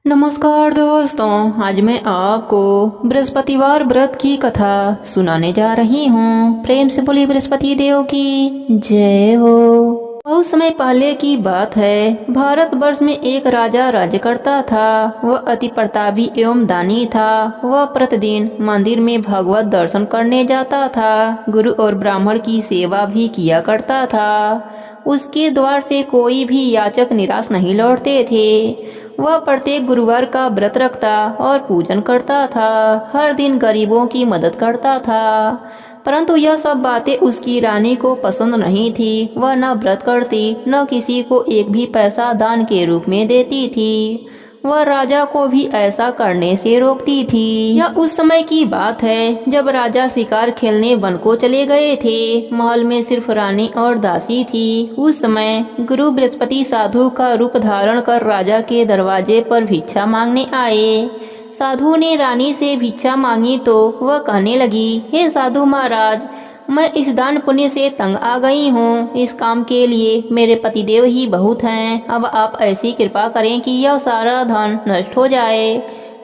नमस्कार दोस्तों, आज मैं आपको बृहस्पतिवार व्रत की कथा सुनाने जा रही हूँ। प्रेम से बोली बृहस्पति देव की जय हो। बहुत समय पहले की बात है। भारतवर्ष में एक राजा राज्य करता था। वह अति प्रतापी एवं दानी था। वह प्रतिदिन मंदिर में भगवत दर्शन करने जाता था। गुरु और ब्राह्मण की सेवा भी किया करता था। उसके द्वार से कोई भी याचक निराश नहीं लौटते थे। वह प्रत्येक गुरुवार का व्रत रखता और पूजन करता था। हर दिन गरीबों की मदद करता था। परंतु यह सब बातें उसकी रानी को पसंद नहीं थी। वह न व्रत करती, न किसी को एक भी पैसा दान के रूप में देती थी। वह राजा को भी ऐसा करने से रोकती थी। यह उस समय की बात है जब राजा शिकार खेलने वन को चले गए थे। महल में सिर्फ रानी और दासी थी। उस समय गुरु बृहस्पति साधु का रूप धारण कर राजा के दरवाजे पर भिक्षा मांगने आए। साधु ने रानी से भिक्षा मांगी तो वह कहने लगी, हे साधु महाराज, मैं इस दान पुण्य से तंग आ गई हूँ। इस काम के लिए मेरे पतिदेव ही बहुत हैं। अब आप ऐसी कृपा करें कि यह सारा धन नष्ट हो जाए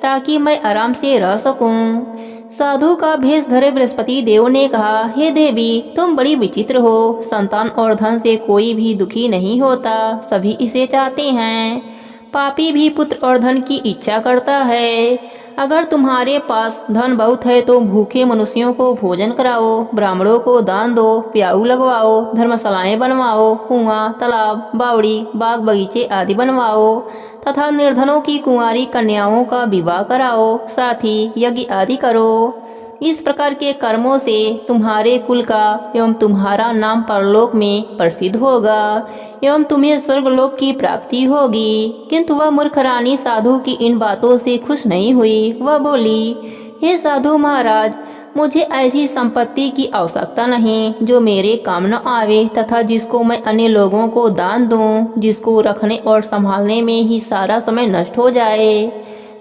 ताकि मैं आराम से रह सकूं। साधु का भेष धरे बृहस्पति देव ने कहा, हे देवी, तुम बड़ी विचित्र हो। संतान और धन से कोई भी दुखी नहीं होता, सभी इसे चाहते हैं। पापी भी पुत्र और धन की इच्छा करता है। अगर तुम्हारे पास धन बहुत है तो भूखे मनुष्यों को भोजन कराओ, ब्राह्मणों को दान दो, प्याऊ लगवाओ, धर्मशालाएं बनवाओ, कुआं, तालाब, बावड़ी, बाग बगीचे आदि बनवाओ तथा निर्धनों की कुंवारी कन्याओं का विवाह कराओ, साथ ही यज्ञ आदि करो। इस प्रकार के कर्मों से तुम्हारे कुल का एवं तुम्हारा नाम परलोक में प्रसिद्ध होगा एवं तुम्हें स्वर्गलोक की प्राप्ति होगी। किंतु वह मूर्ख रानी साधु की इन बातों से खुश नहीं हुई। वह बोली, हे साधु महाराज, मुझे ऐसी संपत्ति की आवश्यकता नहीं जो मेरे काम न आवे तथा जिसको मैं अन्य लोगों को दान दूं, जिसको रखने और संभालने में ही सारा समय नष्ट हो जाए।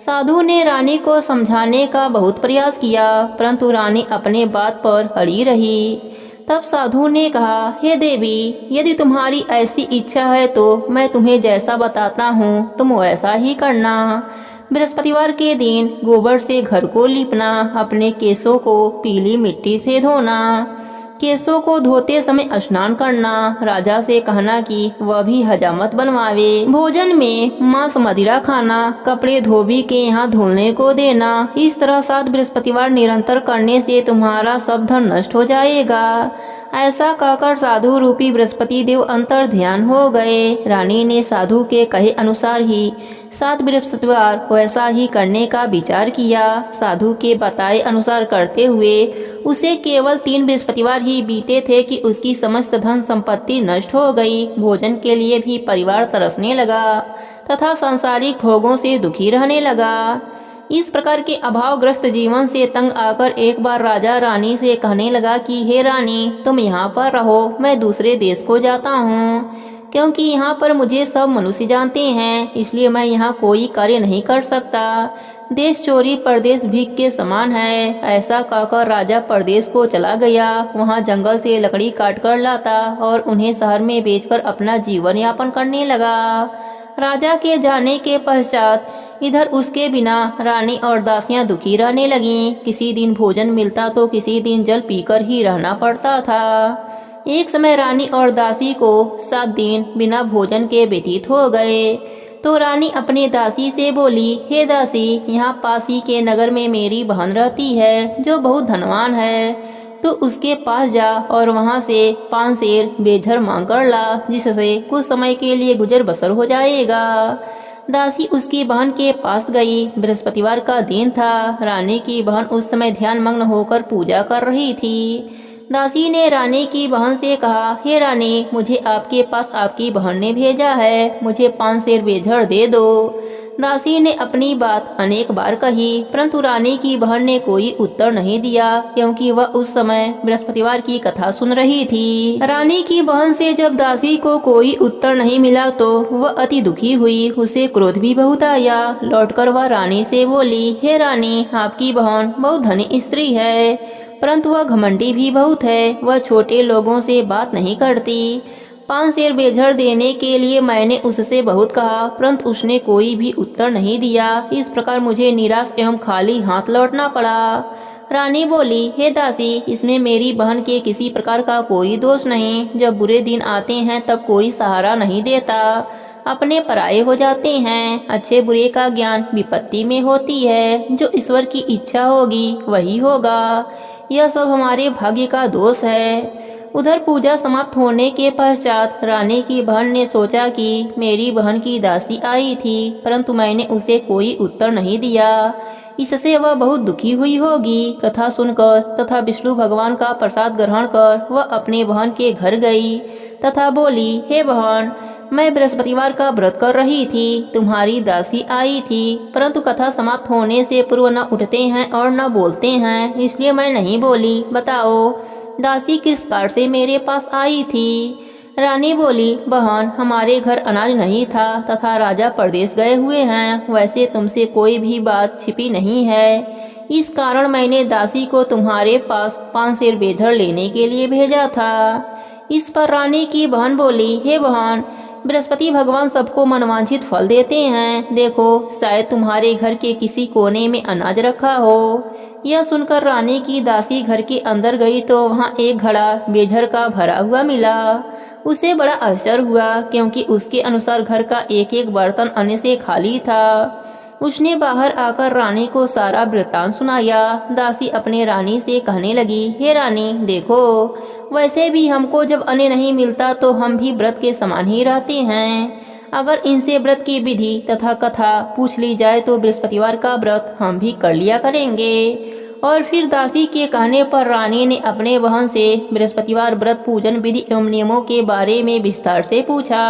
साधु ने रानी को समझाने का बहुत प्रयास किया, परंतु रानी अपने बात पर अड़ी रही। तब साधु ने कहा, हे देवी, यदि तुम्हारी ऐसी इच्छा है तो मैं तुम्हें जैसा बताता हूँ तुम वैसा ही करना। बृहस्पतिवार के दिन गोबर से घर को लीपना, अपने केशों को पीली मिट्टी से धोना, केशों को धोते समय स्नान करना, राजा से कहना कि वह भी हजामत बनवावे, भोजन में मांस मदिरा खाना, कपड़े धोबी के यहाँ धुलने को देना। इस तरह 7 बृहस्पतिवार निरंतर करने से तुम्हारा सब धन नष्ट हो जाएगा। ऐसा कहकर साधु रूपी बृहस्पति देव अंतर ध्यान हो गए। रानी ने साधु के कहे अनुसार ही 7 बृहस्पतिवार वैसा ही करने का विचार किया। साधु के बताए अनुसार करते हुए उसे केवल 3 बृहस्पतिवार ही बीते थे कि उसकी समस्त धन संपत्ति नष्ट हो गई। भोजन के लिए भी परिवार तरसने लगा तथा सांसारिक भोगों से दुखी रहने लगा। इस प्रकार के अभावग्रस्त जीवन से तंग आकर एक बार राजा रानी से कहने लगा कि हे रानी, तुम यहाँ पर रहो, मैं दूसरे देश को जाता हूँ। क्योंकि यहाँ पर मुझे सब मनुष्य जानते हैं, इसलिए मैं यहाँ कोई कार्य नहीं कर सकता। देश चोरी परदेश भीख के समान है। ऐसा कहकर राजा परदेश को चला गया। वहाँ जंगल से लकड़ी काट कर लाता और उन्हें शहर में बेचकर अपना जीवन यापन करने लगा। राजा के जाने के पश्चात इधर उसके बिना रानी और दासियां दुखी रहने लगीं। किसी दिन भोजन मिलता तो किसी दिन जल पीकर ही रहना पड़ता था। एक समय रानी और दासी को 7 दिन बिना भोजन के व्यतीत हो गए। तो रानी अपने दासी से बोली, हे दासी, यहाँ पास ही के नगर में मेरी बहन रहती है जो बहुत धनवान है, तो उसके पास जा और वहाँ से 5 सेर बेझर मांग कर ला, जिससे कुछ समय के लिए गुजर बसर हो जाएगा। दासी उसकी बहन के पास गई। बृहस्पतिवार का दिन था। रानी की बहन उस समय ध्यान मग्न होकर पूजा कर रही थी। दासी ने रानी की बहन से कहा, हे रानी, मुझे आपके पास आपकी बहन ने भेजा है, मुझे 5 सेर बेझर दे दो। दासी ने अपनी बात अनेक बार कही, परंतु रानी की बहन ने कोई उत्तर नहीं दिया, क्योंकि वह उस समय बृहस्पतिवार की कथा सुन रही थी। रानी की बहन से जब दासी को कोई उत्तर नहीं मिला तो वह अति दुखी हुई। उसे क्रोध भी बहुत आया। लौटकर वह रानी से बोली, हे रानी, आपकी बहन बहुत धनी स्त्री है, परंतु वह घमंडी भी बहुत है। वह छोटे लोगों से बात नहीं करती। 5 शेर बेझर देने के लिए मैंने उससे बहुत कहा, परंतु उसने कोई भी उत्तर नहीं दिया। इस प्रकार मुझे निराश एवं खाली हाथ लौटना पड़ा। रानी बोली, हे दासी, इसमें मेरी बहन के किसी प्रकार का कोई दोष नहीं। जब बुरे दिन आते हैं तब कोई सहारा नहीं देता, अपने पराये हो जाते हैं। अच्छे बुरे का ज्ञान विपत्ति में होती है। जो ईश्वर की इच्छा होगी वही होगा। यह सब हमारे भाग्य का दोष है। उधर पूजा समाप्त होने के पश्चात रानी की बहन ने सोचा कि मेरी बहन की दासी आई थी, परंतु मैंने उसे कोई उत्तर नहीं दिया। इससे वह बहुत दुखी हुई होगी। कथा सुनकर तथा विष्णु भगवान का प्रसाद ग्रहण कर वह अपने बहन के घर गई तथा बोली, हे बहन, मैं बृहस्पतिवार का व्रत कर रही थी। तुम्हारी दासी आई थी, परंतु कथा समाप्त होने से पूर्व न उठते हैं और न बोलते हैं, इसलिए मैं नहीं बोली। बताओ, दासी किस कार से मेरे पास आई थी? रानी बोली, बहन, हमारे घर अनाज नहीं था तथा राजा परदेश गए हुए हैं। वैसे तुमसे कोई भी बात छिपी नहीं है। इस कारण मैंने दासी को तुम्हारे पास 5 शेर बेझर लेने के लिए भेजा था। इस पर रानी की बहन बोली, हे बहन, बृहस्पति भगवान सबको मनवांछित फल देते हैं। देखो, शायद तुम्हारे घर के किसी कोने में अनाज रखा हो। यह सुनकर रानी की दासी घर के अंदर गई तो वहाँ एक घड़ा बेझर का भरा हुआ मिला। उसे बड़ा आश्चर्य हुआ, क्योंकि उसके अनुसार घर का एक एक बर्तन अन्न से खाली था। उसने बाहर आकर रानी को सारा वृत्तांत सुनाया। दासी अपने रानी से कहने लगी, हे रानी, देखो, वैसे भी हमको जब अन्न नहीं मिलता तो हम भी व्रत के समान ही रहते हैं। अगर इनसे व्रत की विधि तथा कथा पूछ ली जाए तो बृहस्पतिवार का व्रत हम भी कर लिया करेंगे। और फिर दासी के कहने पर रानी ने अपने बहन से बृहस्पतिवार व्रत पूजन विधि एवं नियमों के बारे में विस्तार से पूछा।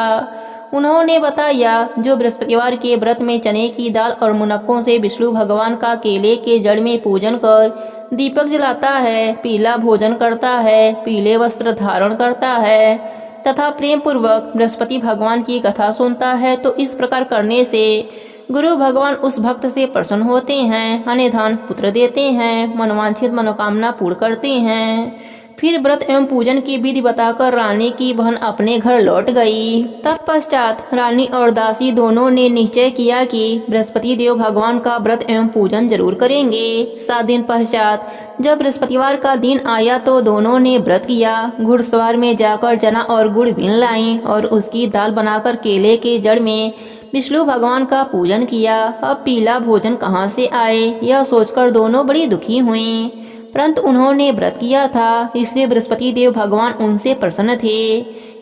उन्होंने बताया, जो बृहस्पतिवार के व्रत में चने की दाल और मुनक्कों से विष्णु भगवान का केले के जड़ में पूजन कर दीपक जलाता है, पीला भोजन करता है, पीले वस्त्र धारण करता है तथा प्रेम पूर्वक बृहस्पति भगवान की कथा सुनता है, तो इस प्रकार करने से गुरु भगवान उस भक्त से प्रसन्न होते हैं, अन्न धन पुत्र देते हैं, मनोवांछित मनोकामना पूर्ण करते हैं। फिर व्रत एवं पूजन की विधि बताकर रानी की बहन अपने घर लौट गई। तत्पश्चात रानी और दासी दोनों ने निश्चय किया कि बृहस्पति देव भगवान का व्रत एवं पूजन जरूर करेंगे। 7 दिन पश्चात जब बृहस्पतिवार का दिन आया तो दोनों ने व्रत किया। घुड़सवार में जाकर चना और गुड़ बीन लाई और उसकी दाल बनाकर केले के जड़ में विष्णु भगवान का पूजन किया। अब पीला भोजन कहाँ से आए, यह सोचकर दोनों बड़ी दुखी हुई, परंतु उन्होंने व्रत किया था, इसलिए बृहस्पति देव भगवान उनसे प्रसन्न थे।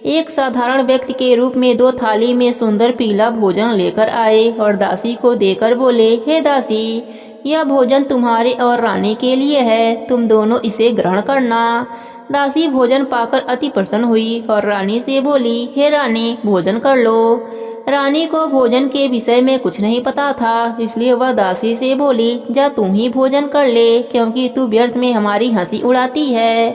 एक साधारण व्यक्ति के रूप में 2 थाली में सुंदर पीला भोजन लेकर आए और दासी को देकर बोले, हे दासी, यह भोजन तुम्हारे और रानी के लिए है, तुम दोनों इसे ग्रहण करना। दासी भोजन पाकर अति प्रसन्न हुई और रानी से बोली, हे रानी, भोजन कर लो। रानी को भोजन के विषय में कुछ नहीं पता था, इसलिए वह दासी से बोली, जा तुम ही भोजन कर ले, क्योंकि तू व्यर्थ में हमारी हंसी उड़ाती है।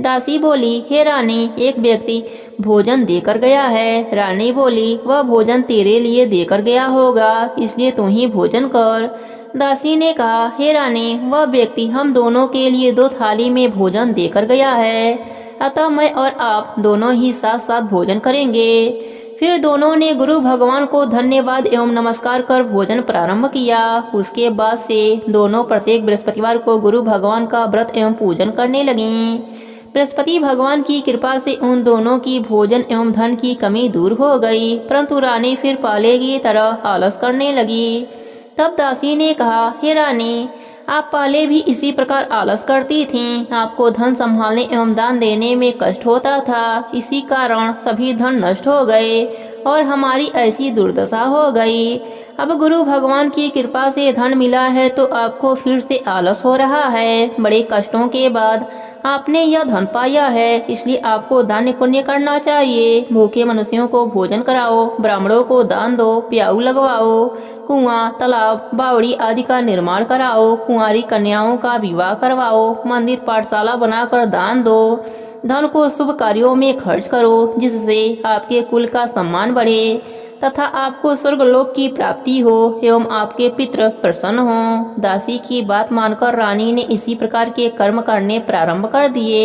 दासी बोली, हे रानी, एक व्यक्ति भोजन देकर गया है। रानी बोली, वह भोजन तेरे लिए देकर गया होगा, इसलिए तू ही भोजन कर। दासी ने कहा, हे रानी, वह व्यक्ति हम दोनों के लिए 2 थाली में भोजन देकर गया है, अतः मैं और आप दोनों ही साथ साथ भोजन करेंगे। फिर दोनों ने गुरु भगवान को धन्यवाद एवं नमस्कार कर भोजन प्रारंभ किया। उसके बाद से दोनों प्रत्येक बृहस्पतिवार को गुरु भगवान का व्रत एवं पूजन करने लगीं। बृहस्पति भगवान की कृपा से उन दोनों की भोजन एवं धन की कमी दूर हो गई, परंतु रानी फिर पहले की तरह आलस करने लगी। तब दासी ने कहा, हे रानी, आप पहले भी इसी प्रकार आलस करती थीं। आपको धन संभालने एवं दान देने में कष्ट होता था, इसी कारण सभी धन नष्ट हो गए और हमारी ऐसी दुर्दशा हो गई। अब गुरु भगवान की कृपा से धन मिला है तो आपको फिर से आलस हो रहा है। बड़े कष्टों के बाद आपने यह धन पाया है, इसलिए आपको दान पुण्य करना चाहिए। भूखे मनुष्यों को भोजन कराओ, ब्राह्मणों को दान दो, प्याऊ लगवाओ, कुआं, तालाब, बावड़ी आदि का निर्माण कराओ, कुंवारी कन्याओं का विवाह करवाओ, मंदिर पाठशाला बनाकर दान दो, धन को शुभ कार्यों में खर्च करो, जिससे आपके कुल का सम्मान बढ़े तथा आपको स्वर्गलोक की प्राप्ति हो एवं आपके पितृ प्रसन्न हों। दासी की बात मानकर रानी ने इसी प्रकार के कर्म करने प्रारंभ कर दिए।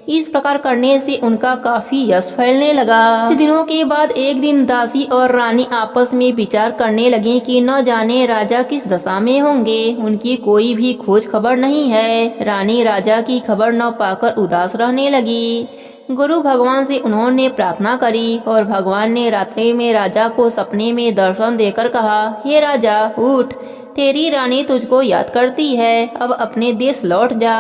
इस प्रकार करने से उनका काफी यश फैलने लगा। कुछ दिनों के बाद एक दिन दासी और रानी आपस में विचार करने लगी कि न जाने राजा किस दशा में होंगे, उनकी कोई भी खोज खबर नहीं है। रानी राजा की खबर न पाकर उदास रहने लगी। गुरु भगवान से उन्होंने प्रार्थना करी और भगवान ने रात्रि में राजा को सपने में दर्शन देकर कहा, हे राजा उठ, तेरी रानी तुझको याद करती है, अब अपने देश लौट जा।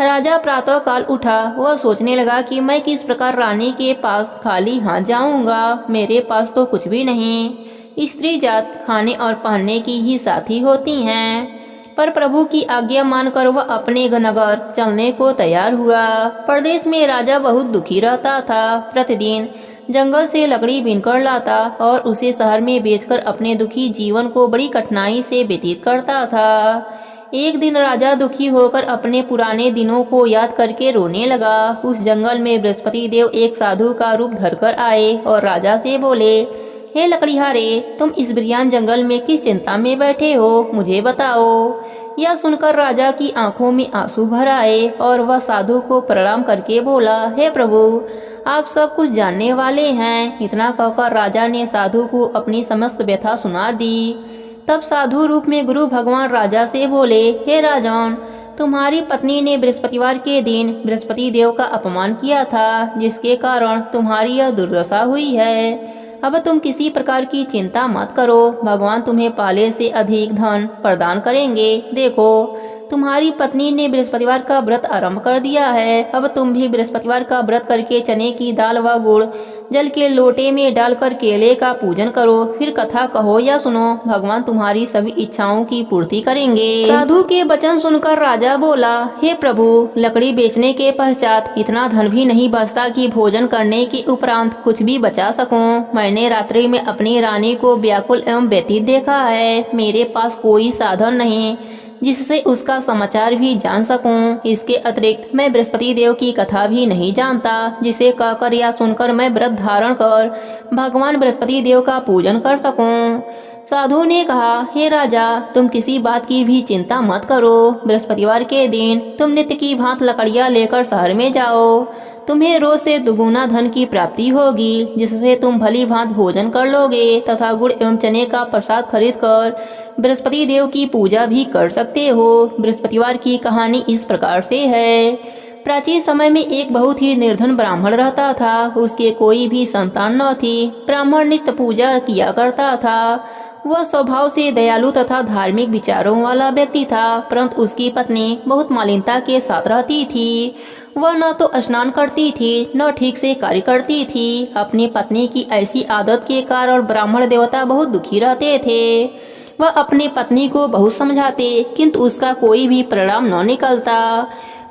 राजा प्रातः काल उठा। वह सोचने लगा कि मैं किस प्रकार रानी के पास खाली हाथ जाऊंगा, मेरे पास तो कुछ भी नहीं। स्त्री जात खाने और पहनने की ही साथी होती हैं। पर प्रभु की आज्ञा मानकर वह अपने नगर चलने को तैयार हुआ। प्रदेश में राजा बहुत दुखी रहता था। प्रतिदिन जंगल से लकड़ी बीनकर लाता और उसे शहर में बेचकर अपने दुखी जीवन को बड़ी कठिनाई से व्यतीत करता था। एक दिन राजा दुखी होकर अपने पुराने दिनों को याद करके रोने लगा। उस जंगल में बृहस्पति देव एक साधु का रूप धरकर आए और राजा से बोले, हे लकड़ीहारे, तुम इस बिरयान जंगल में किस चिंता में बैठे हो, मुझे बताओ। यह सुनकर राजा की आंखों में आंसू भर आए और वह साधु को प्रणाम करके बोला, हे प्रभु, आप सब कुछ जानने वाले हैं। इतना कहकर राजा ने साधु को अपनी समस्त व्यथा सुना दी। तब साधु रूप में गुरु भगवान राजा से बोले, हे राजन, तुम्हारी पत्नी ने बृहस्पतिवार के दिन बृहस्पति देव का अपमान किया था, जिसके कारण तुम्हारी यह दुर्दशा हुई है। अब तुम किसी प्रकार की चिंता मत करो, भगवान तुम्हें पहले से अधिक धन प्रदान करेंगे। देखो, तुम्हारी पत्नी ने बृहस्पतिवार का व्रत आरंभ कर दिया है। अब तुम भी बृहस्पतिवार का व्रत करके चने की दाल व गुड़ जल के लोटे में डालकर केले का पूजन करो, फिर कथा कहो या सुनो, भगवान तुम्हारी सभी इच्छाओं की पूर्ति करेंगे। साधु के वचन सुनकर राजा बोला, हे प्रभु, लकड़ी बेचने के पश्चात इतना धन भी नहीं बचता कि भोजन करने के उपरांत कुछ भी बचा सकूं। मैंने रात्रि में अपनी रानी को व्याकुल एवं व्यतीत देखा है। मेरे पास कोई साधन नहीं जिससे उसका समाचार भी जान सकूं। इसके अतिरिक्त मैं बृहस्पति देव की कथा भी नहीं जानता, जिसे कहकर या सुनकर मैं व्रत धारण कर भगवान बृहस्पति देव का पूजन कर सकूं। साधु ने कहा, हे राजा, तुम किसी बात की भी चिंता मत करो। बृहस्पतिवार के दिन तुम नित्य की भांत लकड़ियां लेकर शहर में जाओ। तुम्हें रोज से दुगुना धन की प्राप्ति होगी, जिससे तुम भली भांत भोजन कर लोगे तथा गुड़ एवं चने का प्रसाद खरीद कर बृहस्पति देव की पूजा भी कर सकते हो। बृहस्पतिवार की कहानी इस प्रकार से है। प्राचीन समय में एक बहुत ही निर्धन ब्राह्मण रहता था। उसके कोई भी संतान न थी। ब्राह्मण नित्य पूजा किया करता था। वह स्वभाव से दयालु तथा धार्मिक विचारों वाला व्यक्ति था, परंतु उसकी पत्नी बहुत मलिनता के साथ रहती थी। वह न तो स्नान करती थी, न ठीक से कार्य करती थी। अपनी पत्नी की ऐसी आदत के कारण ब्राह्मण देवता बहुत दुखी रहते थे। वह अपनी पत्नी को बहुत समझाते, किंतु उसका कोई भी परिणाम न निकलता।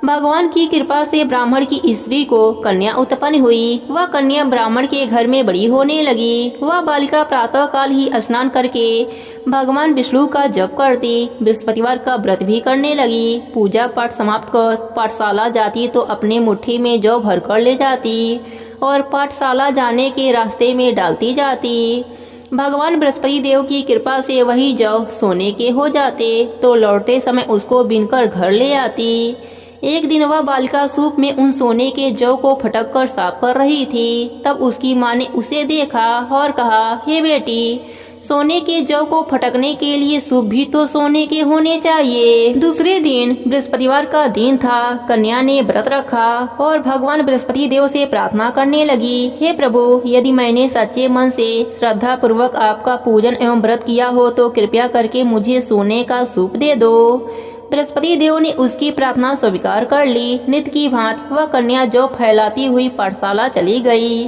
भगवान की कृपा से ब्राह्मण की स्त्री को कन्या उत्पन्न हुई। वह कन्या ब्राह्मण के घर में बड़ी होने लगी। वह बालिका प्रातः काल ही स्नान करके भगवान विष्णु का जप करती, बृहस्पतिवार का व्रत भी करने लगी। पूजा पाठ समाप्त कर पाठशाला जाती तो अपने मुट्ठी में जौ भर कर ले जाती और पाठशाला जाने के रास्ते में डालती जाती। भगवान बृहस्पति देव की कृपा से वही जौ सोने के हो जाते तो लौटते समय उसको बीनकर घर ले आती। एक दिन वह बालिका सूप में उन सोने के जौ को फटक कर साफ कर रही थी। तब उसकी माँ ने उसे देखा और कहा, हे बेटी, सोने के जौ को फटकने के लिए सूप भी तो सोने के होने चाहिए। दूसरे दिन बृहस्पतिवार का दिन था। कन्या ने व्रत रखा और भगवान बृहस्पति देव से प्रार्थना करने लगी, हे प्रभु, यदि मैंने सच्चे मन से श्रद्धा पूर्वक आपका पूजन एवं व्रत किया हो तो कृपया करके मुझे सोने का सूप दे दो। बृहस्पति देव ने उसकी प्रार्थना स्वीकार कर ली। नित्य की भांति वह कन्या जौ फैलाती हुई पाठशाला चली गई।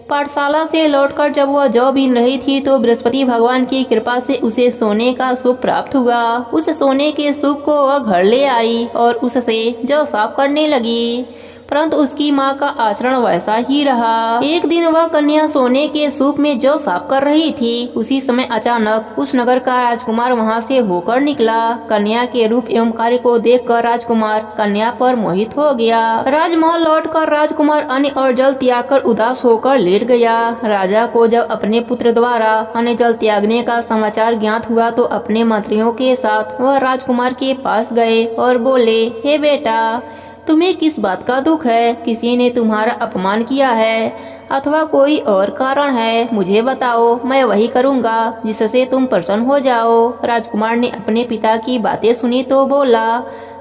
पाठशाला से लौटकर जब वह जौ बीन रही थी तो बृहस्पति भगवान की कृपा से उसे सोने का सूप प्राप्त हुआ। उस सोने के सूप को वह घर ले आई और उससे जौ साफ करने लगी, परंतु उसकी माँ का आचरण वैसा ही रहा। एक दिन वह कन्या सोने के सूप में जौ साफ कर रही थी। उसी समय अचानक उस नगर का राजकुमार वहाँ से होकर निकला। कन्या के रूप एवं कार्य को देखकर राजकुमार कन्या पर मोहित हो गया। राजमहल लौटकर राजकुमार अन्न और जल त्याग कर उदास होकर लेट गया। राजा को जब अपने पुत्र द्वारा अन्न जल त्यागने का समाचार ज्ञात हुआ तो अपने मंत्रियों के साथ वह राजकुमार के पास गए और बोले, हे बेटा, तुम्हें किस बात का दुख है? किसी ने तुम्हारा अपमान किया है अथवा कोई और कारण है? मुझे बताओ, मैं वही करूँगा जिससे तुम प्रसन्न हो जाओ। राजकुमार ने अपने पिता की बातें सुनी तो बोला,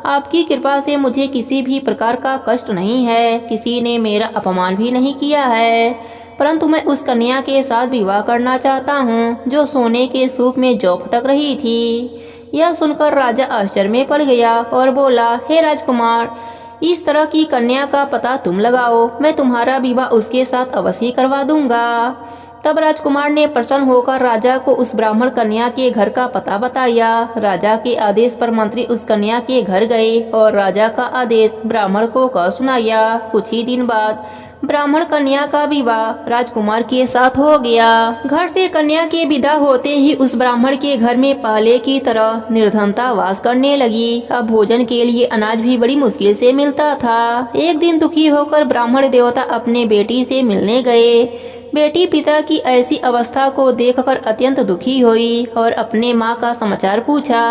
आपकी कृपा से मुझे किसी भी प्रकार का कष्ट नहीं है, किसी ने मेरा अपमान भी नहीं किया है, परंतु मैं उस कन्या के साथ विवाह करना चाहता हूँ जो सोने के सूप में जौ फटक रही थी। यह सुनकर राजा आश्चर्य में पड़ गया और बोला, हे राजकुमार, इस तरह की कन्या का पता तुम लगाओ, मैं तुम्हारा विवाह उसके साथ अवश्य करवा दूंगा। तब राजकुमार ने प्रसन्न होकर राजा को उस ब्राह्मण कन्या के घर का पता बताया। राजा के आदेश पर मंत्री उस कन्या के घर गए और राजा का आदेश ब्राह्मण को कह सुनाया। कुछ ही दिन बाद ब्राह्मण कन्या का विवाह राजकुमार के साथ हो गया। घर से कन्या के विदा होते ही उस ब्राह्मण के घर में पहले की तरह निर्धनता वास करने लगी। अब भोजन के लिए अनाज भी बड़ी मुश्किल से मिलता था। एक दिन दुखी होकर ब्राह्मण देवता अपने बेटी से मिलने गए। बेटी पिता की ऐसी अवस्था को देखकर अत्यंत दुखी हुई और अपने माँ का समाचार पूछा।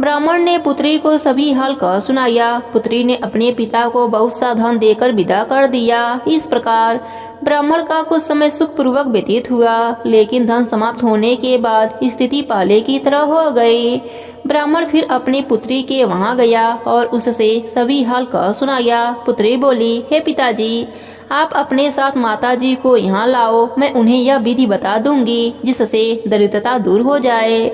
ब्राह्मण ने पुत्री को सभी हाल कह सुनाया। पुत्री ने अपने पिता को बहुत सा धन देकर विदा कर दिया। इस प्रकार ब्राह्मण का कुछ समय सुखपूर्वक व्यतीत हुआ, लेकिन धन समाप्त होने के बाद स्थिति पहले की तरह हो गई। ब्राह्मण फिर अपनी पुत्री के वहां गया और उससे सभी हाल कह सुनाया। पुत्री बोली, हे पिताजी, आप अपने साथ माताजी को यहाँ लाओ, मैं उन्हें यह विधि बता दूंगी जिससे दरिद्रता दूर हो जाए।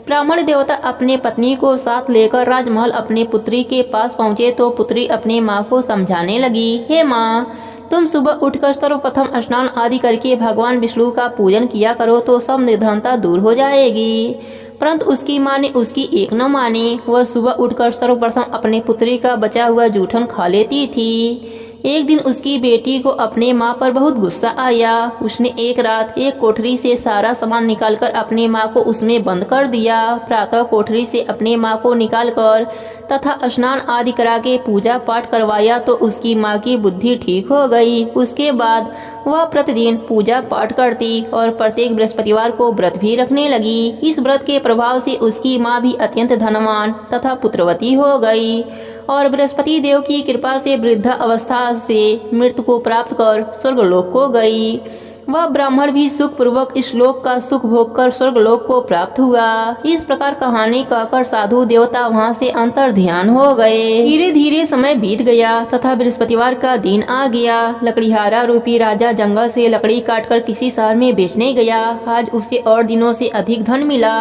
ब्राह्मण देवता अपने पत्नी को साथ लेकर राजमहल अपनी पुत्री के पास पहुँचे तो पुत्री अपनी माँ को समझाने लगी, हे माँ, तुम सुबह उठकर सर्वप्रथम स्नान आदि करके भगवान विष्णु का पूजन किया करो तो सब निर्धनता दूर हो जाएगी। परंतु उसकी माँ ने उसकी एक न मानी। वह सुबह उठकर सर्वप्रथम अपनी पुत्री का बचा हुआ जूठन खा लेती थी। एक दिन उसकी बेटी को अपने माँ पर बहुत गुस्सा आया। उसने एक रात एक कोठरी से सारा सामान निकालकर अपनी माँ को उसमें बंद कर दिया। प्रातः कोठरी से अपनी माँ को निकालकर तथा स्नान आदि करा के पूजा पाठ करवाया तो उसकी माँ की बुद्धि ठीक हो गई। उसके बाद वह प्रतिदिन पूजा पाठ करती और प्रत्येक बृहस्पतिवार को व्रत भी रखने लगी। इस व्रत के प्रभाव से उसकी माँ भी अत्यंत धनवान तथा पुत्रवती हो गई और बृहस्पति देव की कृपा से वृद्धा अवस्था से मृत्यु को प्राप्त कर स्वर्गलोक को गई। वह ब्राह्मण भी सुख पूर्वक इस लोक का सुख भोग कर स्वर्गलोक को प्राप्त हुआ। इस प्रकार कहानी कहकर साधु देवता वहां से अंतर ध्यान हो गए। धीरे धीरे समय बीत गया तथा बृहस्पतिवार का दिन आ गया। लकड़ीहारा रूपी राजा जंगल से लकड़ी काटकर किसी शहर में बेचने गया। आज उसे और दिनों से अधिक धन मिला।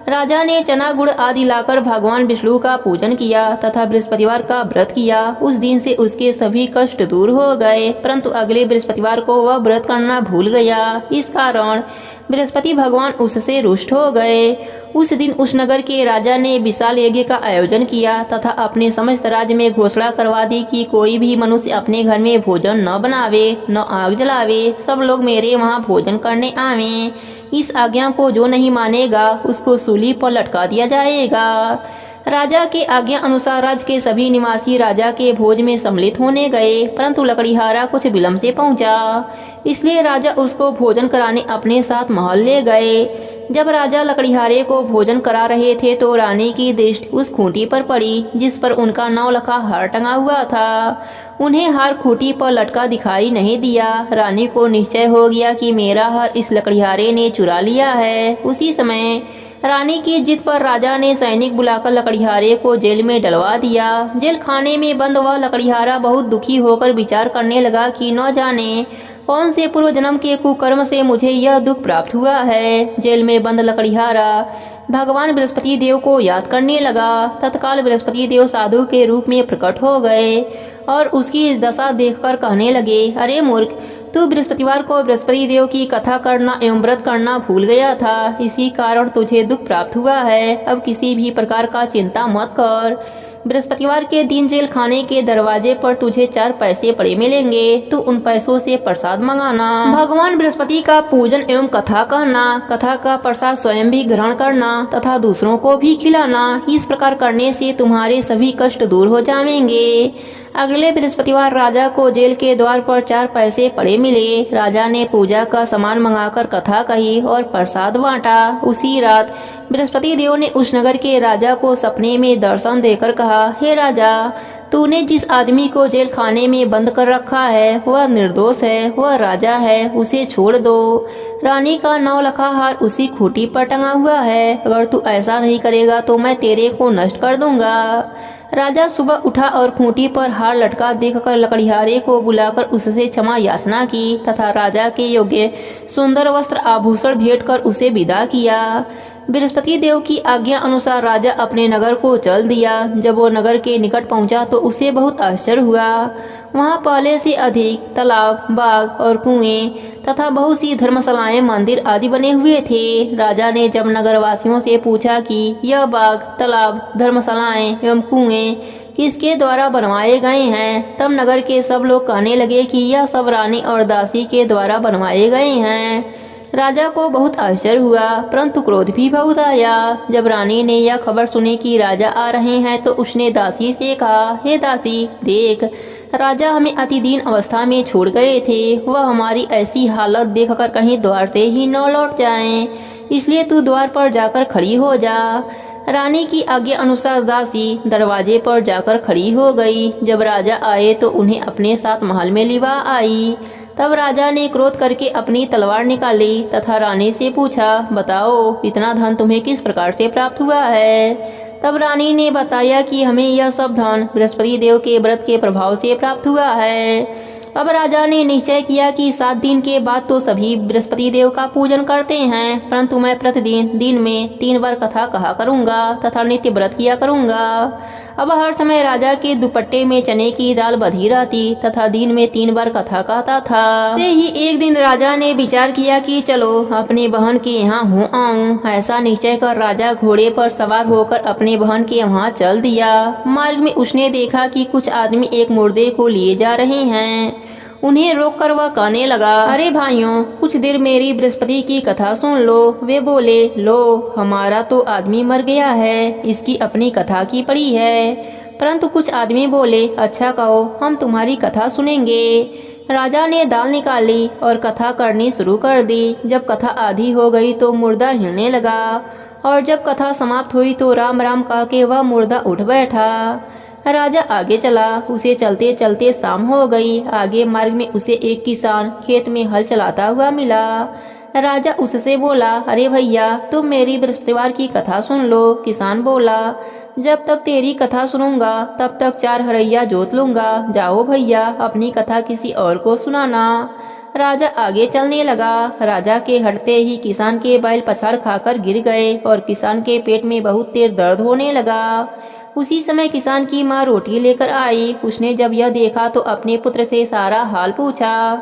राजा ने चना गुड़ आदि लाकर भगवान विष्णु का पूजन किया तथा बृहस्पतिवार का व्रत किया। उस दिन से उसके सभी कष्ट दूर हो गए, परंतु अगले बृहस्पतिवार को वह व्रत करना भूल गया। इस कारण बृहस्पति भगवान उससे रुष्ट हो गए। उस दिन उस नगर के राजा ने विशाल यज्ञ का आयोजन किया तथा अपने समस्त राज्य में घोषणा करवा दी कि कोई भी मनुष्य अपने घर में भोजन न बनावे, न आग जलावे, सब लोग मेरे वहाँ भोजन करने आवे। इस आज्ञा को जो नहीं मानेगा उसको सूली पर लटका दिया जाएगा। राजा के आज्ञा अनुसार राज्य के सभी निवासी राजा के भोज में सम्मिलित होने गए, परंतु लकड़ीहारा कुछ विलंब से पहुंचा, इसलिए राजा उसको भोजन कराने अपने साथ महल ले गए। जब राजा लकड़ीहारे को भोजन करा रहे थे तो रानी की दृष्टि उस खूंटी पर पड़ी जिस पर उनका 9 लखा हार टंगा हुआ था। उन्हें हार खूंटी पर लटका दिखाई नहीं दिया। रानी को निश्चय हो गया कि मेरा हार इस लकड़ीहारे ने चुरा लिया है। उसी समय रानी की जिद पर राजा ने सैनिक बुलाकर लकड़ीहारे को जेल में डलवा दिया। जेल खाने में बंद वह लकड़ीहारा बहुत दुखी होकर विचार करने लगा कि न जाने कौन से पूर्व जन्म के कुकर्म से मुझे यह दुख प्राप्त हुआ है। जेल में बंद लकड़ीहारा भगवान बृहस्पति देव को याद करने लगा। तत्काल बृहस्पति देव साधु के रूप में प्रकट हो गए और उसकी दशा देखकर कहने लगे, अरे मूर्ख, तू बृहस्पतिवार को बृहस्पति देव की कथा करना एवं व्रत करना भूल गया था, इसी कारण तुझे दुख प्राप्त हुआ है। अब किसी भी प्रकार का चिंता मत कर। बृहस्पतिवार के दिन जेल खाने के दरवाजे पर तुझे 4 पैसे पड़े मिलेंगे, तू उन पैसों से प्रसाद मंगाना। भगवान बृहस्पति का पूजन एवं कथा कहना, कथा का प्रसाद स्वयं भी ग्रहण करना तथा दूसरों को भी खिलाना। इस प्रकार करने से तुम्हारे सभी कष्ट दूर हो जाएंगे। अगले बृहस्पतिवार राजा को जेल के द्वार पर 4 पैसे पड़े मिले। राजा ने पूजा का सामान मंगाकर कथा कही और प्रसाद बांटा। उसी रात बृहस्पति देव ने उस नगर के राजा को सपने में दर्शन देकर कहा, हे राजा, तूने जिस आदमी को जेल खाने में बंद कर रखा है वह निर्दोष है, वह राजा है, उसे छोड़ दो। रानी का 9 लखा हार उसी खूंटी पर टंगा हुआ है। अगर तू ऐसा नहीं करेगा तो मैं तेरे को नष्ट कर दूंगा। राजा सुबह उठा और खूंटी पर हार लटका देखकर लकड़िहारे को बुलाकर उससे क्षमा याचना की तथा राजा के योग्य सुंदर वस्त्र आभूषण भेंट कर उसे विदा किया। बृहस्पति देव की आज्ञा अनुसार राजा अपने नगर को चल दिया। जब वो नगर के निकट पहुंचा तो उसे बहुत आश्चर्य हुआ। वहां पहले से अधिक तालाब, बाग और कुएं तथा बहुत सी धर्मशालाएं, मंदिर आदि बने हुए थे। राजा ने जब नगरवासियों से पूछा कि यह बाग, तालाब, धर्मशालाएं एवं कुएं किसके द्वारा बनवाए गए हैं, तब नगर के सब लोग कहने लगे कि यह सब रानी और दासी के द्वारा बनवाए गए हैं। राजा को बहुत आश्चर्य हुआ, परंतु क्रोध भी बहुत आया। जब रानी ने यह खबर सुनी कि राजा आ रहे हैं तो उसने दासी से कहा, हे दासी, देख, राजा हमें अति दीन अवस्था में छोड़ गए थे। वह हमारी ऐसी हालत देखकर कहीं द्वार से ही न लौट जाएं, इसलिए तू द्वार पर जाकर खड़ी हो जा। रानी की आज्ञा अनुसार दासी दरवाजे पर जाकर खड़ी हो गई। जब राजा आए तो उन्हें अपने साथ महल में लिवा आई। तब राजा ने क्रोध करके अपनी तलवार निकाली तथा रानी से पूछा, बताओ, इतना धन तुम्हें किस प्रकार से प्राप्त हुआ है। तब रानी ने बताया कि हमें यह सब धन बृहस्पति देव के व्रत के प्रभाव से प्राप्त हुआ है। अब राजा ने निश्चय किया कि 7 दिन के बाद तो सभी बृहस्पति देव का पूजन करते हैं, परंतु मैं प्रतिदिन दिन में 3 बार कथा कहा करूंगा तथा नित्य व्रत किया करूंगा। अब हर समय राजा के दुपट्टे में चने की दाल बधी रहती तथा दिन में 3 बार कथा कहता था। से ही एक दिन राजा ने विचार किया कि चलो अपनी बहन के यहाँ हो आऊं। ऐसा निश्चय कर राजा घोड़े पर सवार होकर अपनी बहन के वहाँ चल दिया। मार्ग में उसने देखा कि कुछ आदमी एक मुर्दे को लिए जा रहे हैं। उन्हें रोककर वह कहने लगा, अरे भाइयों, कुछ देर मेरी बृहस्पति की कथा सुन लो। वे बोले, लो, हमारा तो आदमी मर गया है, इसकी अपनी कथा की पड़ी है। परंतु कुछ आदमी बोले, अच्छा कहो, हम तुम्हारी कथा सुनेंगे। राजा ने दाल निकाली और कथा करनी शुरू कर दी। जब कथा आधी हो गई तो मुर्दा हिलने लगा और जब कथा समाप्त हुई तो राम राम कह के वह मुर्दा उठ बैठा। राजा आगे चला। उसे चलते चलते शाम हो गई। आगे मार्ग में उसे एक किसान खेत में हल चलाता हुआ मिला। राजा उससे बोला, अरे भैया, तुम मेरी बृहस्पतिवार की कथा सुन लो। किसान बोला, जब तक तेरी कथा सुनूंगा तब तक 4 हरैया जोत लूंगा। जाओ भैया, अपनी कथा किसी और को सुनाना। राजा आगे चलने लगा। राजा के हटते ही किसान के बैल पछाड़ खाकर गिर गए और किसान के पेट में बहुत तेज दर्द होने लगा। उसी समय किसान की माँ रोटी लेकर आई। उसने जब यह देखा तो अपने पुत्र से सारा हाल पूछा।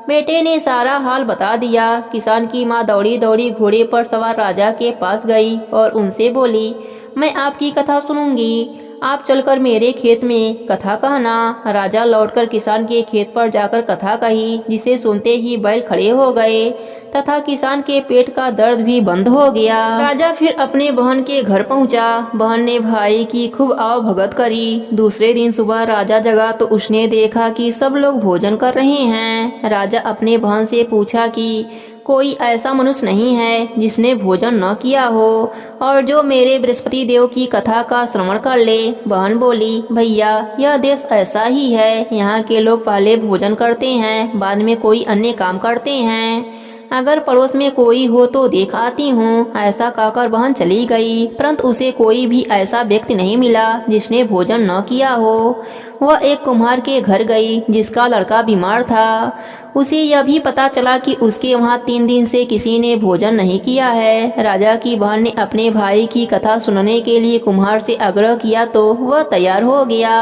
बेटे ने सारा हाल बता दिया। किसान की माँ दौड़ी दौड़ी घोड़े पर सवार राजा के पास गई और उनसे बोली, मैं आपकी कथा सुनूंगी, आप चलकर मेरे खेत में कथा कहना। राजा लौटकर किसान के खेत पर जाकर कथा कही, जिसे सुनते ही बैल खड़े हो गए तथा किसान के पेट का दर्द भी बंद हो गया। राजा फिर अपने बहन के घर पहुंचा। बहन ने भाई की खूब आवभगत करी। दूसरे दिन सुबह राजा जगा तो उसने देखा कि सब लोग भोजन कर रहे हैं। राजा अपने बहन से पूछा कि कोई ऐसा मनुष्य नहीं है जिसने भोजन न किया हो और जो मेरे बृहस्पति देव की कथा का श्रवण कर ले। बहन बोली, भैया, यह देश ऐसा ही है। यहाँ के लोग पहले भोजन करते हैं, बाद में कोई अन्य काम करते हैं। अगर पड़ोस में कोई हो तो देख आती हूँ। ऐसा कहकर बहन चली गई, परंतु उसे कोई भी ऐसा व्यक्ति नहीं मिला जिसने भोजन न किया हो। वह एक कुम्हार के घर गई जिसका लड़का बीमार था। उसे यह भी पता चला कि उसके वहाँ 3 दिन से किसी ने भोजन नहीं किया है। राजा की बहन ने अपने भाई की कथा सुनने के लिए कुम्हार से आग्रह किया तो वह तैयार हो गया।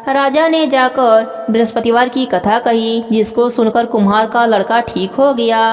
राजा ने जाकर बृहस्पतिवार की कथा कही, जिसको सुनकर कुम्हार का लड़का ठीक हो गया।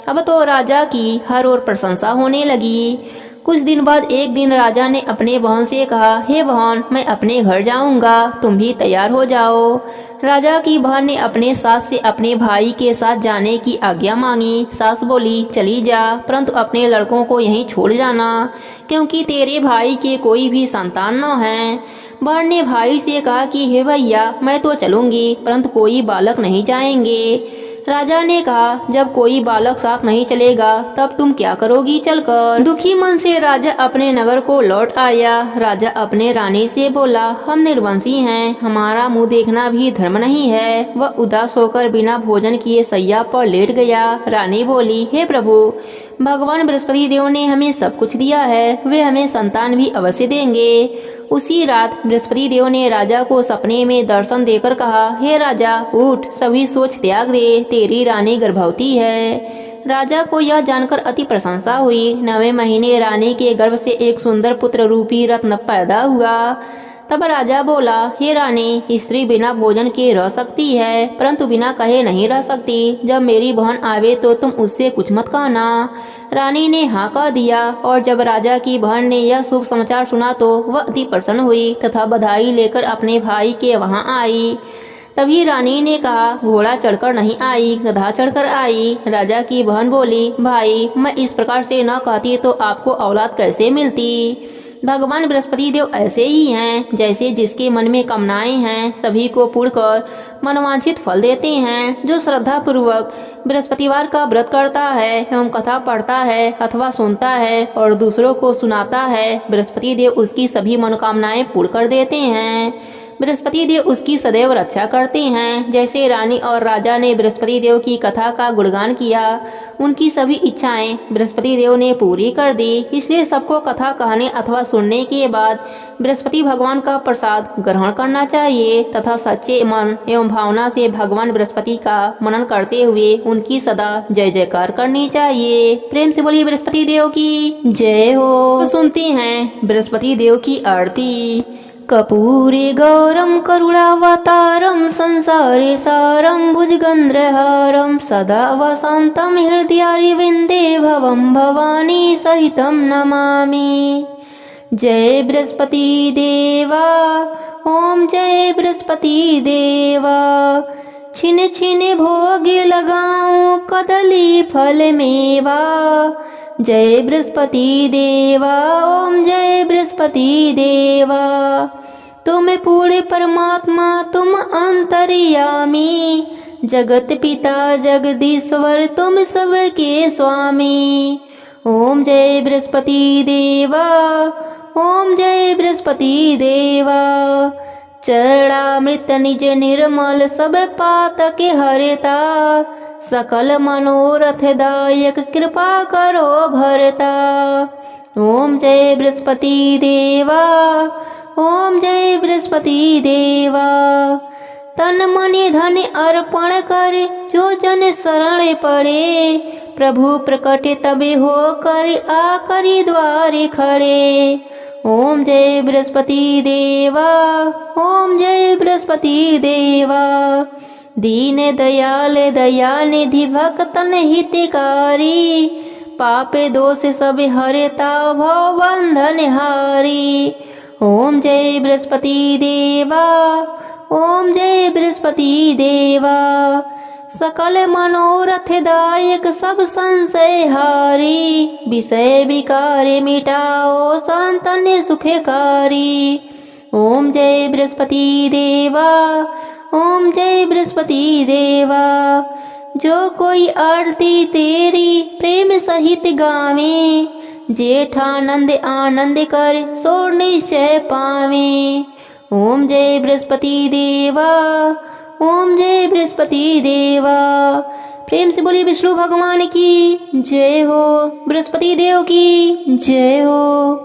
अब तो राजा की हर ओर प्रशंसा होने लगी। कुछ दिन बाद एक दिन राजा ने अपने बहन से कहा, हे बहन, मैं अपने घर जाऊंगा, तुम भी तैयार हो जाओ। राजा की बहन ने अपने सास से अपने भाई के साथ जाने की आज्ञा मांगी। सास बोली, चली जा, परंतु अपने लड़कों को यहीं छोड़ जाना, क्योंकि तेरे भाई के कोई भी संतान न है। बहन ने भाई से कहा कि हे भैया, मैं तो चलूंगी, परंतु कोई बालक नहीं जाएंगे। राजा ने कहा, जब कोई बालक साथ नहीं चलेगा तब तुम क्या करोगी चलकर। दुखी मन से राजा अपने नगर को लौट आया। राजा अपने रानी से बोला, हम निर्वंशी हैं, हमारा मुंह देखना भी धर्म नहीं है। वह उदास होकर बिना भोजन किए सैया पर लेट गया। रानी बोली, हे प्रभु, भगवान बृहस्पति देव ने हमें सब कुछ दिया है, वे हमें संतान भी अवश्य देंगे। उसी रात बृहस्पति देव ने राजा को सपने में दर्शन देकर कहा, हे राजा, उठ, सभी सोच त्याग दे, तेरी रानी गर्भवती है। राजा को यह जानकर अति प्रशंसा हुई। 9वें महीने रानी के गर्भ से एक सुंदर पुत्र रूपी रत्न पैदा हुआ। तब राजा बोला, हे रानी, स्त्री बिना भोजन के रह सकती है, परंतु बिना कहे नहीं रह सकती। जब मेरी बहन आवे तो तुम उससे कुछ मत कहना। रानी ने हाँ कह दिया, और जब राजा की बहन ने यह शुभ समाचार सुना तो वह अति प्रसन्न हुई तथा बधाई लेकर अपने भाई के वहां आई। तभी रानी ने कहा, घोड़ा चढ़कर नहीं आई, गधा चढ़कर आई। राजा की बहन बोली, भाई, मैं इस प्रकार से न कहती तो आपको औलाद कैसे मिलती। भगवान बृहस्पति देव ऐसे ही हैं, जैसे जिसके मन में कामनाएं हैं सभी को पूर्ण कर मनवांछित फल देते हैं। जो श्रद्धा पूर्वक बृहस्पतिवार का व्रत करता है एवं कथा पढ़ता है अथवा सुनता है और दूसरों को सुनाता है, बृहस्पति देव उसकी सभी मनोकामनाएं पूर्ण कर देते हैं। बृहस्पति देव उसकी सदैव रक्षा करते हैं। जैसे रानी और राजा ने बृहस्पति देव की कथा का गुणगान किया, उनकी सभी इच्छाएं बृहस्पति देव ने पूरी कर दी। इसलिए सबको कथा कहने अथवा सुनने के बाद बृहस्पति भगवान का प्रसाद ग्रहण करना चाहिए तथा सच्चे मन एवं भावना से भगवान बृहस्पति का मनन करते हुए उनकी सदा जय जयकार करनी चाहिए। प्रेम से बोलिए बृहस्पति देव की जय हो। तो सुनते हैं बृहस्पति देव की आरती। कपूरे गौरम करुणावतारम संसारे सारम भुजगंध्रहारम सदा वसंतम हृदयारविंदे भवम भवानी सहितम नमामि। जय बृहस्पति देवा, ओम जय बृहस्पति देवा। छिन छिन भोग लगाऊं कदली फल मेवा। जय बृहस्पति देवा, ओम जय बृहस्पति देवा। तुम पूर्ण परमात्मा, तुम अंतर्यामी, जगत पिता जगदीश्वर, तुम सबके स्वामी। ओम जय बृहस्पति देवा, ओम जय बृहस्पति देवा। चरणामृत निज निर्मल सब पातक हरता, सकल मनोरथ दायक कृपा करो भरता। ओम जय बृहस्पति देवा, ओम जय बृहस्पति देवा। तन मन धन अर्पण कर जो जन शरण पड़े, प्रभु प्रकट तबे हो कर आकरि द्वारे खड़े। ओम जय बृहस्पति देवा, ओम जय बृहस्पति देवा। दीन दयाल दयानिधि भक्तन हितकारी, पाप दोष सब हरता भव बंधन हारी। ओम जय बृहस्पति देवा, ओम जय बृहस्पति देवा। सकल मनोरथ दायक सब संशय हारी, विषय विकार मिटाओ संतन सुखकारी। ओम जय बृहस्पति देवा, ओम जय बृहस्पति देवा। जो कोई आरती तेरी प्रेम सहित गावे, जेठानंद आनंद कर सो निश्चय पावे। ओम जय बृहस्पति देवा, ओम जय बृहस्पति देवा। प्रेम से बोलिए विष्णु भगवान की जय हो, बृहस्पति देव की जय हो।